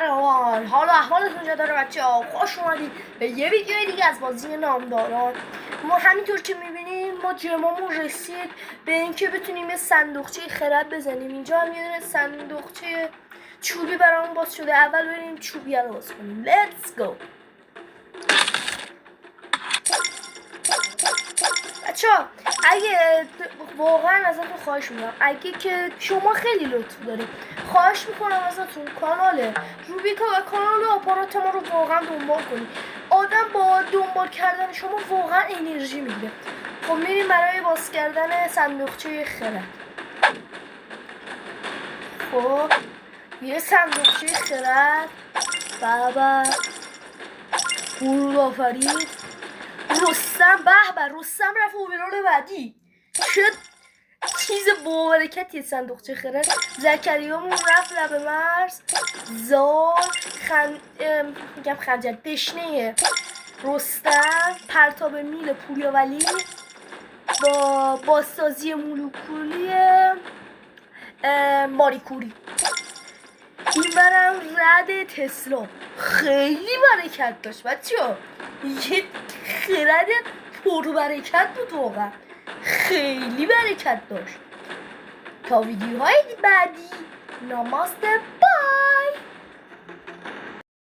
حالا احوالتون چطوره بچه‌ها؟ خوش اومدید به یه ویدیو دیگه از بازی نامداران. ما همینطور که میبینیم ما جمعمون رسید به اینکه بتونیم یه صندوقچه خرد بزنیم. اینجا هم یه دونه صندوقچه چوبی برامون باز شده. اول بریم چوبی رو باز کنیم. Let's go. بچه‌ها اگه واقعا ازتون خواهش میکنم، اگه که شما خیلی لطف دارید، خواهش میکنم ازتون کانال روبیکا و کانال آپارات ما رو واقعا دنبال کنید. آدم با دنبال کردن شما واقعا انرژی میگیره. خب میریم برای باز کردن صندوقچه خرد. خب یه صندوقچه خرد. بابا غرور آفرید. رستم، به رستم رفت اوورال بعدی. چه چیز باورکتیه صندوقچه خرد. زکریامون رفت لب مرز. میگم خنجر دشنه رستم. پرتاب میل پوریاولی با بازسازی مولکولی ماریکوری. این برم رد تسلا. خیلی برکت داشت بچه‌ها، یه خرد پر برکت بود واقعا، خیلی برکت داشت. تا ویدیوهای بعدی، نماسته.